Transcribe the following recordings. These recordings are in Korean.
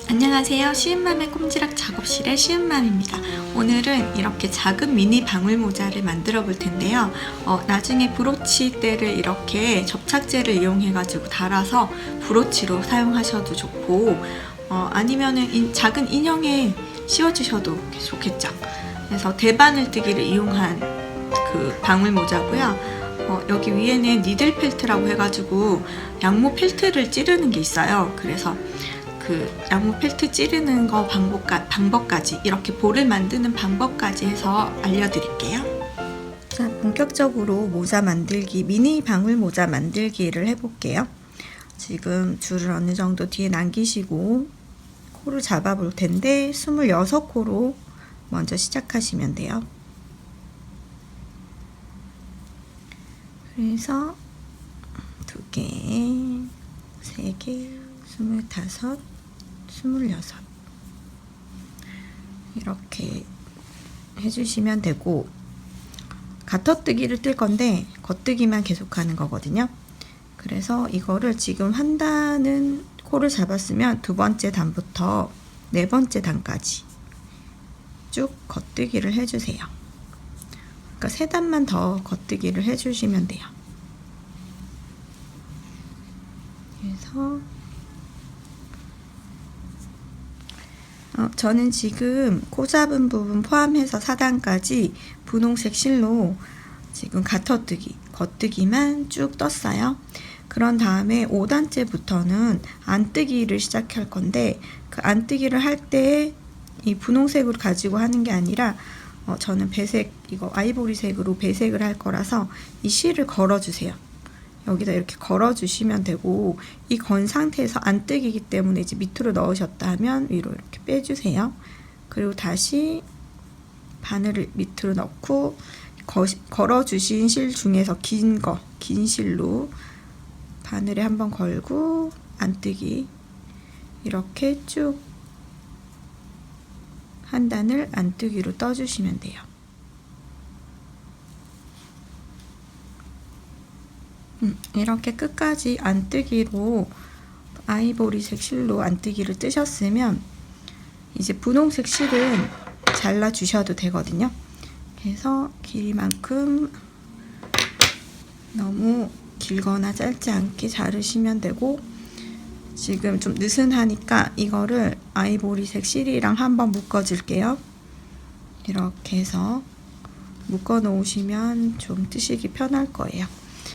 안녕하세요. 시은맘의 꼼지락 작업실의 시은맘입니다. 오늘은 이렇게 작은 미니 방울 모자를 만들어 볼 텐데요. 나중에 브로치대를 이렇게 접착제를 이용해 가지고 달아서 브로치로 사용하셔도 좋고, 아니면은 작은 인형에 씌워 주셔도 좋겠죠. 그래서 대바늘뜨기를 이용한 그 방울 모자고요. 여기 위에는 니들 펠트라고 해가지고 양모 펠트를 찌르는 게 있어요. 그래서 그 양모 펠트 찌르는 거 방법까지, 이렇게 볼을 만드는 방법까지 해서 알려드릴게요. 자, 본격적으로 모자 만들기, 미니 방울 모자 만들기를 해볼게요. 지금 줄을 어느 정도 뒤에 남기시고 코를 잡아볼 텐데 26코로 먼저 시작하시면 돼요. 그래서 2개, 3개, 25, 26 이렇게 해주시면 되고, 가터뜨기를 뜰 건데 겉뜨기만 계속하는 거거든요. 그래서 이거를 지금 한 단은 코를 잡았으면 두 번째 단부터 네 번째 단까지 쭉 겉뜨기를 해주세요. 그러니까 세 단만 더 겉뜨기를 해주시면 돼요. 그래서 저는 지금 코 잡은 부분 포함해서 4단까지 분홍색 실로 지금 가터뜨기, 겉뜨기만 쭉 떴어요. 그런 다음에 5단째부터는 안뜨기를 시작할 건데, 그 안뜨기를 할 때 이 분홍색으로 가지고 하는 게 아니라 저는 배색, 이거 아이보리색으로 배색을 할 거라서 이 실을 걸어주세요. 여기다 이렇게 걸어주시면 되고, 이 건 상태에서 안뜨기이기 때문에 이제 밑으로 넣으셨다 하면 위로 이렇게 빼주세요. 그리고 다시 바늘을 밑으로 넣고 걸어주신 실 중에서 긴 실로 바늘에 한번 걸고 안뜨기, 이렇게 쭉 한 단을 안뜨기로 떠주시면 돼요. 이렇게 끝까지 안뜨기로, 아이보리색 실로 안뜨기를 뜨셨으면 이제 분홍색 실은 잘라 주셔도 되거든요. 그래서 길이만큼 너무 길거나 짧지 않게 자르시면 되고, 지금 좀 느슨하니까 이거를 아이보리색 실이랑 한번 묶어 줄게요. 이렇게 해서 묶어 놓으시면 좀 뜨시기 편할 거예요.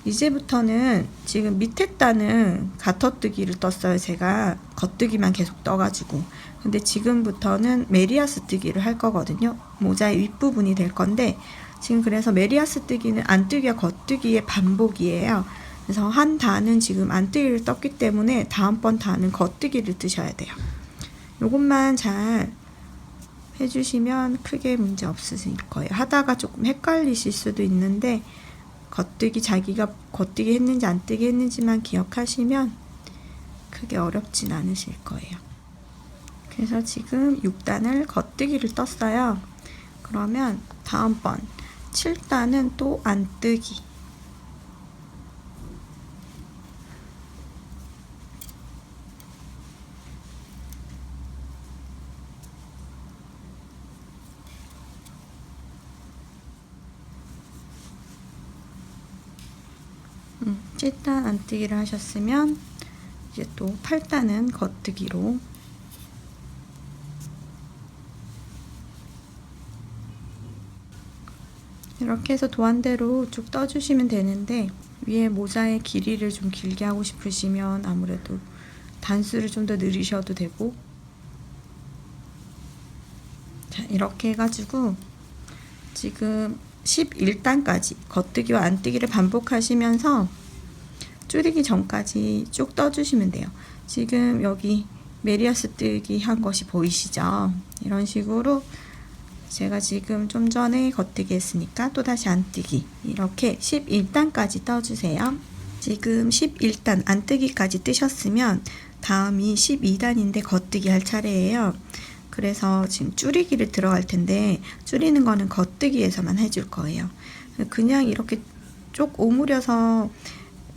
이제부터는 지금 밑에 단은 가터뜨기를 떴어요. 제가 겉뜨기만 계속 떠가지고. 근데 지금부터는 메리아스 뜨기를 할 거거든요. 모자의 윗부분이 될 건데, 지금 그래서 메리아스 뜨기는 안뜨기와 겉뜨기의 반복이에요. 그래서 한 단은 지금 안뜨기를 떴기 때문에 다음번 단은 겉뜨기를 뜨셔야 돼요. 요것만 잘 해주시면 크게 문제 없으실 거예요. 하다가 조금 헷갈리실 수도 있는데, 겉뜨기, 자기가 겉뜨기 했는지 안뜨기 했는지만 기억하시면 크게 어렵진 않으실 거예요. 그래서 지금 6단을 겉뜨기를 떴어요. 그러면 다음번 7단은 또 안뜨기, 칠단 안뜨기를 하셨으면 이제 또 8단은 겉뜨기로, 이렇게 해서 도안대로 쭉 떠주시면 되는데, 위에 모자의 길이를 좀 길게 하고 싶으시면 아무래도 단수를 좀 더 늘리셔도 되고, 자, 이렇게 해가지고 지금 11단까지 겉뜨기와 안뜨기를 반복하시면서 줄이기 전까지 쭉 떠주시면 돼요. 지금 여기 메리아스 뜨기 한 것이 보이시죠? 이런 식으로 제가 지금 좀 전에 겉뜨기 했으니까 또다시 안뜨기, 이렇게 11단까지 떠주세요. 지금 11단 안뜨기까지 뜨셨으면 다음이 12단인데 겉뜨기 할 차례예요. 그래서 지금 줄이기를 들어갈 텐데, 줄이는 거는 겉뜨기에서만 해줄 거예요. 그냥 이렇게 쭉 오므려서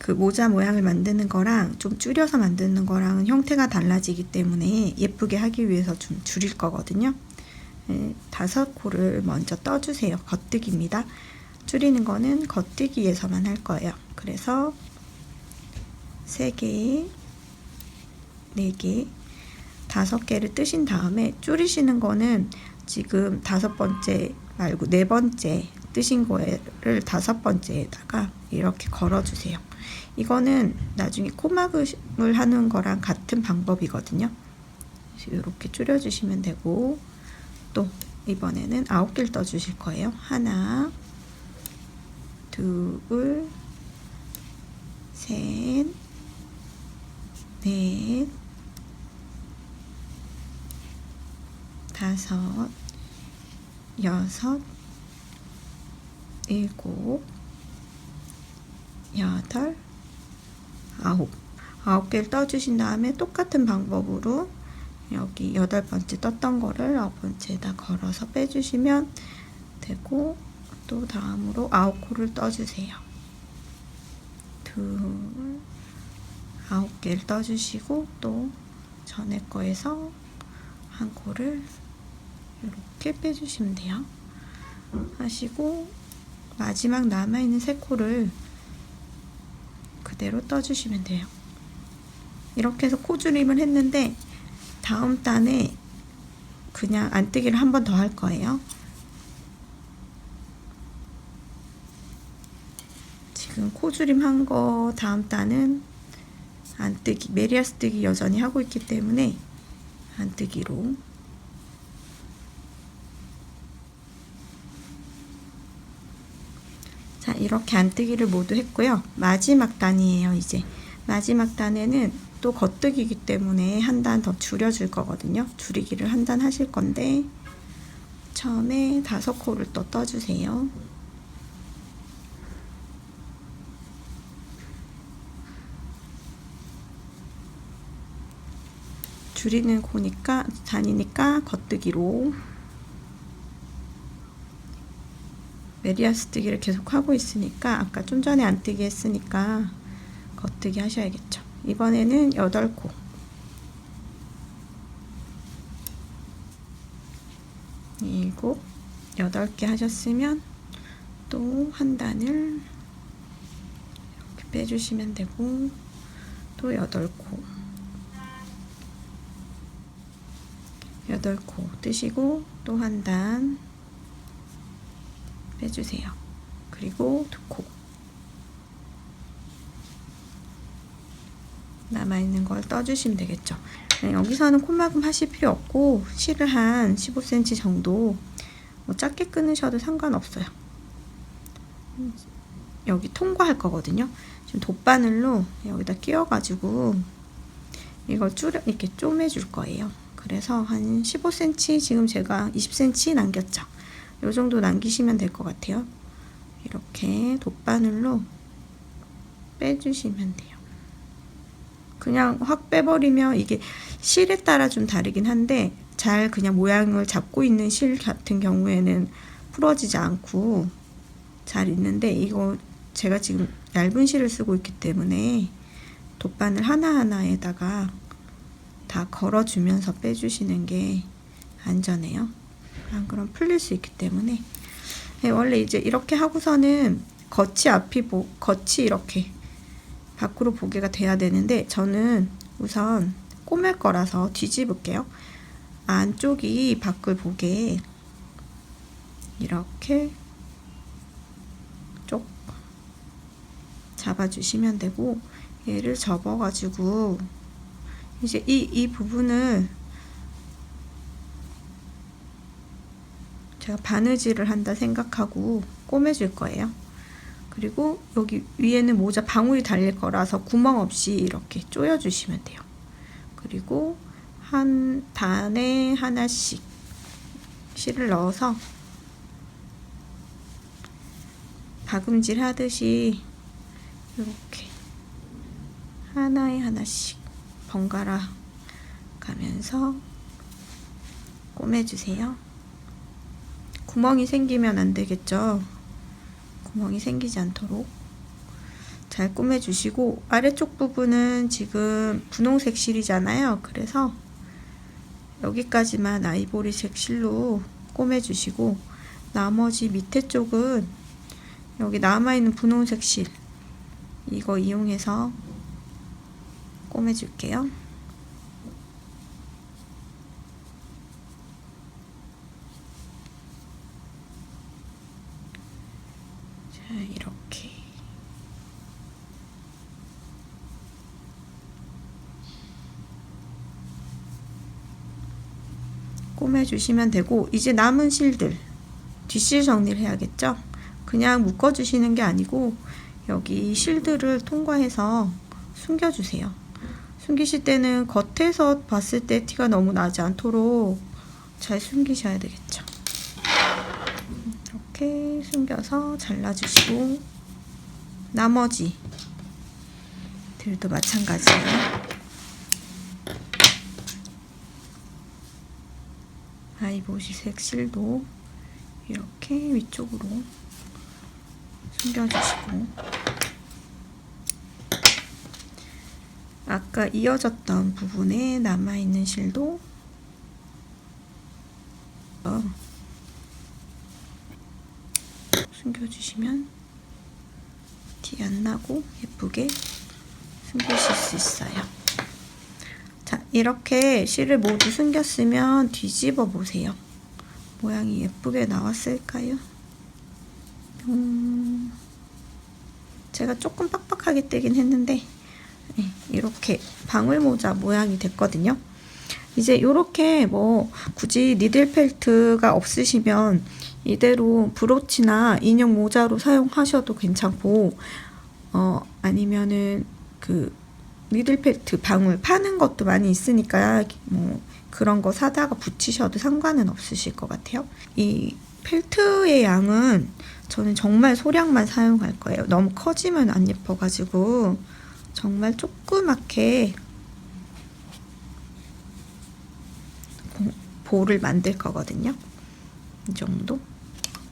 그 모자 모양을 만드는 거랑 좀 줄여서 만드는 거랑은 형태가 달라지기 때문에 예쁘게 하기 위해서 좀 줄일 거거든요. 5코를 먼저 떠주세요. 겉뜨기입니다. 줄이는 거는 겉뜨기에서만 할 거예요. 그래서 3개, 4개, 5개를 뜨신 다음에 줄이시는 거는 지금 5번째 말고 4번째 뜨신 거를 5번째에다가 이렇게 걸어주세요. 이거는 나중에 코막음을 하는 거랑 같은 방법이거든요. 이렇게 줄여주시면 되고, 또 이번에는 9개를 떠주실 거예요. 하나, 둘, 셋, 넷, 5, 6, 7, 8, 9. 9개를 떠주신 다음에 똑같은 방법으로 여기 8번째 떴던 거를 9번째에다 걸어서 빼주시면 되고, 또 다음으로 9코를 떠주세요. 9개를 떠주시고, 또 전에 거에서 한 코를 이렇게 빼주시면 돼요. 하시고 마지막 남아있는 3코를 그대로 떠주시면 돼요. 이렇게 해서 코줄임을 했는데 다음 단에 그냥 안뜨기를 한 번 더 할 거예요. 지금 코줄임 한 거 다음 단은 안뜨기, 메리아스 뜨기 여전히 하고 있기 때문에 안뜨기로 자, 이렇게 안뜨기를 모두 했고요. 마지막 단이에요. 이제 마지막 단에는 또 겉뜨기이기 때문에 한 단 더 줄여줄 거거든요. 줄이기를 한 단 하실 건데 처음에 5코를 또 떠주세요. 줄이는 코니까 단이니까 겉뜨기로 메리아스 뜨기를 계속 하고 있으니까 아까 좀 전에 안뜨기 했으니까 겉뜨기 하셔야겠죠. 이번에는 8코 7, 8개 하셨으면 또 한 단을 이렇게 빼주시면 되고, 또 8코 8코 뜨시고 또 한 단 빼주세요. 그리고 2코 남아있는 걸 떠주시면 되겠죠. 여기서는 콧막음 하실 필요 없고 실을 한 15cm 정도 뭐 짧게 끊으셔도 상관없어요. 여기 통과할 거거든요. 지금 돗바늘로 여기다 끼워가지고 이걸 이렇게 쪼매줄 거예요. 그래서 한 15cm, 지금 제가 20cm 남겼죠. 이 정도 남기시면 될 것 같아요. 이렇게 돗바늘로 빼주시면 돼요. 그냥 확 빼버리면 이게 실에 따라 좀 다르긴 한데 잘 그냥 모양을 잡고 있는 실 같은 경우에는 부러지지 않고 잘 있는데, 이거 제가 지금 얇은 실을 쓰고 있기 때문에 돗바늘 하나하나에다가 다 걸어주면서 빼주시는 게 안전해요. 안 그럼 풀릴 수 있기 때문에. 원래 이제 이렇게 하고서는 겉이 이렇게 밖으로 보게가 돼야 되는데 저는 우선 꼬맬 거라서 뒤집을게요. 안쪽이 밖을 보게 이렇게 쪽 잡아주시면 되고, 얘를 접어가지고 이제 이 부분을 제가 바느질을 한다 생각하고 꼬매줄 거예요. 그리고 여기 위에는 모자 방울이 달릴 거라서 구멍 없이 이렇게 조여주시면 돼요. 그리고 한 단에 하나씩 실을 넣어서 박음질 하듯이 이렇게 하나에 하나씩 번갈아 가면서 꼬매주세요. 구멍이 생기면 안 되겠죠. 구멍이 생기지 않도록. 잘 꾸며주시고, 아래쪽 부분은 지금 분홍색 실이잖아요. 그래서 여기까지만 아이보리색 실로 꾸며주시고, 나머지 밑에 쪽은 여기 남아있는 분홍색 실, 이거 이용해서 꾸며줄게요. 자, 이렇게 꾸며주시면 되고, 이제 남은 실들 뒷실 정리를 해야겠죠? 그냥 묶어주시는 게 아니고 여기 실들을 통과해서 숨겨주세요. 숨기실 때는 겉에서 봤을 때 티가 너무 나지 않도록 잘 숨기셔야 되겠죠. 이렇게 숨겨서 잘라주시고, 나머지 들도 마찬가지예요. 아이보리색 실도 이렇게 위쪽으로 숨겨주시고, 아까 이어졌던 부분에 남아있는 실도 숨겨주시면 티 안 나고 예쁘게 숨기실 수 있어요. 자, 이렇게 실을 모두 숨겼으면 뒤집어 보세요. 모양이 예쁘게 나왔을까요? 제가 조금 빡빡하게 떼긴 했는데 이렇게 방울모자 모양이 됐거든요. 이제 이렇게 뭐 굳이 니들 펠트가 없으시면 이대로 브로치나 인형 모자로 사용하셔도 괜찮고, 아니면은 그 니들 펠트 방울 파는 것도 많이 있으니까 뭐 그런 거 사다가 붙이셔도 상관은 없으실 것 같아요. 이 펠트의 양은 저는 정말 소량만 사용할 거예요. 너무 커지면 안 예뻐가지고 정말 조그맣게 볼을 만들 거거든요. 이 정도.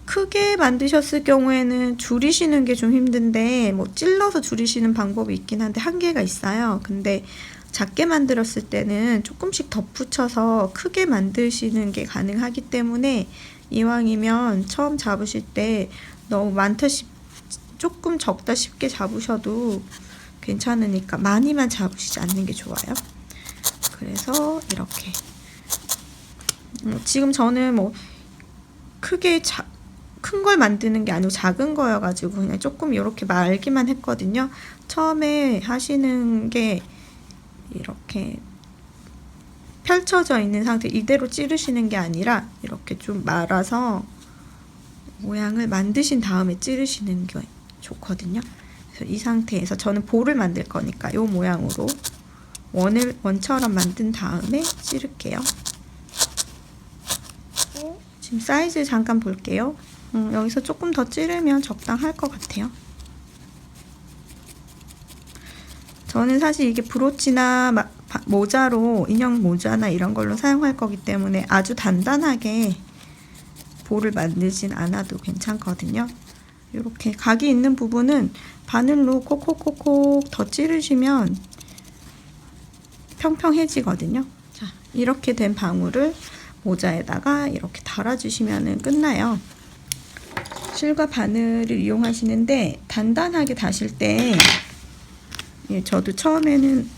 크게 만드셨을 경우에는 줄이시는 게 좀 힘든데, 뭐 찔러서 줄이시는 방법이 있긴 한데 한계가 있어요. 근데 작게 만들었을 때는 조금씩 덧붙여서 크게 만드시는 게 가능하기 때문에, 이왕이면 처음 잡으실 때 너무 많다 조금 적다 싶게 잡으셔도 괜찮으니까 많이만 잡으시지 않는 게 좋아요. 그래서 이렇게 지금 저는 뭐 크게 큰 걸 만드는 게 아니고 작은 거여가지고 그냥 조금 이렇게 말기만 했거든요. 처음에 하시는 게 이렇게 펼쳐져 있는 상태, 이대로 찌르시는 게 아니라 이렇게 좀 말아서 모양을 만드신 다음에 찌르시는 게 좋거든요. 그래서 이 상태에서 저는 볼을 만들 거니까 이 모양으로 원처럼 만든 다음에 찌를게요. 지금 사이즈 잠깐 볼게요. 여기서 조금 더 찌르면 적당할 것 같아요. 저는 사실 이게 브로치나 모자로, 인형 모자나 이런 걸로 사용할 거기 때문에 아주 단단하게 볼을 만들진 않아도 괜찮거든요. 이렇게 각이 있는 부분은 바늘로 콕콕콕콕 더 찌르시면 평평해지거든요. 자, 이렇게 된 방울을 모자에다가 이렇게 달아주시면 끝나요. 실과 바늘을 이용하시는데 단단하게 다실 때, 저도 처음에는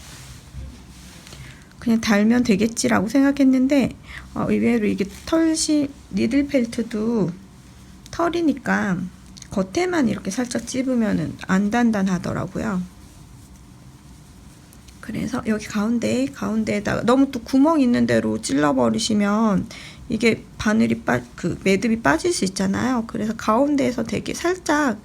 그냥 달면 되겠지라고 생각했는데 의외로 이게 니들 펠트도 털이니까 겉에만 이렇게 살짝 찝으면 안 단단하더라고요. 그래서 여기 가운데에다가 너무 또 구멍 있는 대로 찔러버리시면 이게 바늘이 매듭이 빠질 수 있잖아요. 그래서 가운데에서 되게 살짝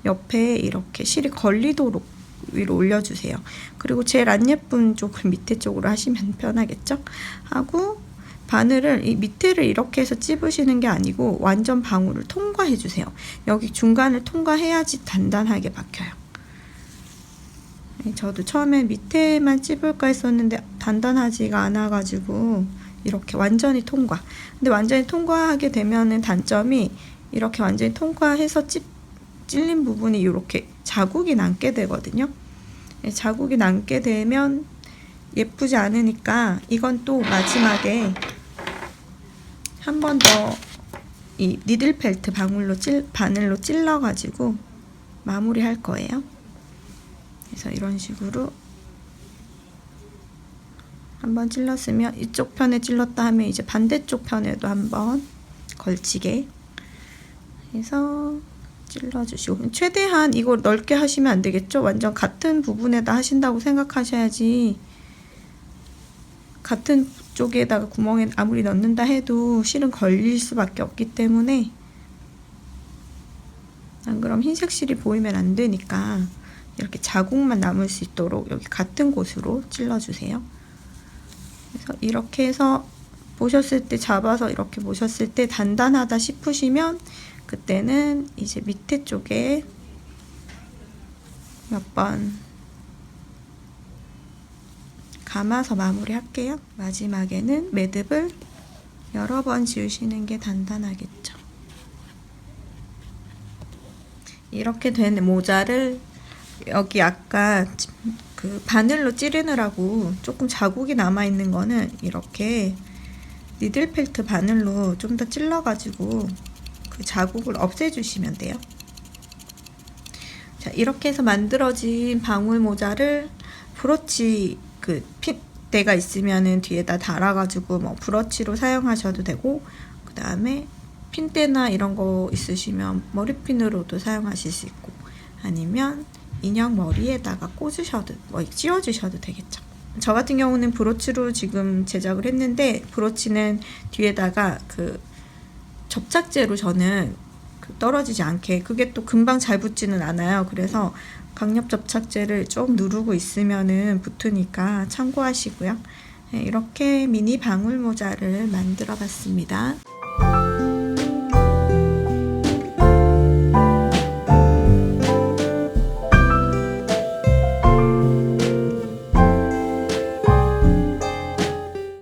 옆에 이렇게 실이 걸리도록 위로 올려주세요. 그리고 제일 안 예쁜 쪽을 밑에 쪽으로 하시면 편하겠죠? 하고 바늘을 이 밑에를 이렇게 해서 찝으시는 게 아니고 완전 방울을 통과해 주세요. 여기 중간을 통과해야지 단단하게 박혀요. 저도 처음에 밑에만 찝을까 했었는데 단단하지가 않아가지고 이렇게 완전히 통과. 근데 완전히 통과하게 되면은 단점이 이렇게 완전히 통과해서 찔린 부분이 이렇게 자국이 남게 되거든요. 자국이 남게 되면 예쁘지 않으니까 이건 또 마지막에 한 번 더 이 니들 펠트 바늘로 찔러가지고 마무리 할 거예요. 그래서 이런 식으로 한번 찔렀으면 이쪽 편에 찔렀다 하면 이제 반대쪽 편에도 한번 걸치게 해서 찔러주시고, 최대한 이걸 넓게 하시면 안 되겠죠? 완전 같은 부분에다 하신다고 생각하셔야지. 같은 쪽에다가 구멍에 아무리 넣는다 해도 실은 걸릴 수밖에 없기 때문에, 안 그럼 흰색 실이 보이면 안 되니까 이렇게 자국만 남을 수 있도록 여기 같은 곳으로 찔러주세요. 그래서 이렇게 해서 보셨을 때, 잡아서 이렇게 보셨을 때 단단하다 싶으시면 그때는 이제 밑에 쪽에 몇 번 감아서 마무리 할게요. 마지막에는 매듭을 여러 번 지우시는 게 단단하겠죠. 이렇게 된 모자를 여기 아까 그 바늘로 찌르느라고 조금 자국이 남아있는 거는 이렇게 니들 펠트 바늘로 좀 더 찔러가지고 그 자국을 없애주시면 돼요. 자, 이렇게 해서 만들어진 방울 모자를 브로치 그 핏대가 있으면은 뒤에다 달아가지고 뭐 브러치로 사용하셔도 되고, 그 다음에 핀대나 이런 거 있으시면 머리핀으로도 사용하실 수 있고, 아니면 인형 머리에다가 꽂으셔도, 씌워주셔도 되겠죠. 저 같은 경우는 브로치로 지금 제작을 했는데, 브로치는 뒤에다가 그 접착제로 저는 떨어지지 않게, 그게 또 금방 잘 붙지는 않아요. 그래서 강력 접착제를 좀 누르고 있으면은 붙으니까 참고하시고요. 네, 이렇게 미니 방울 모자를 만들어 봤습니다.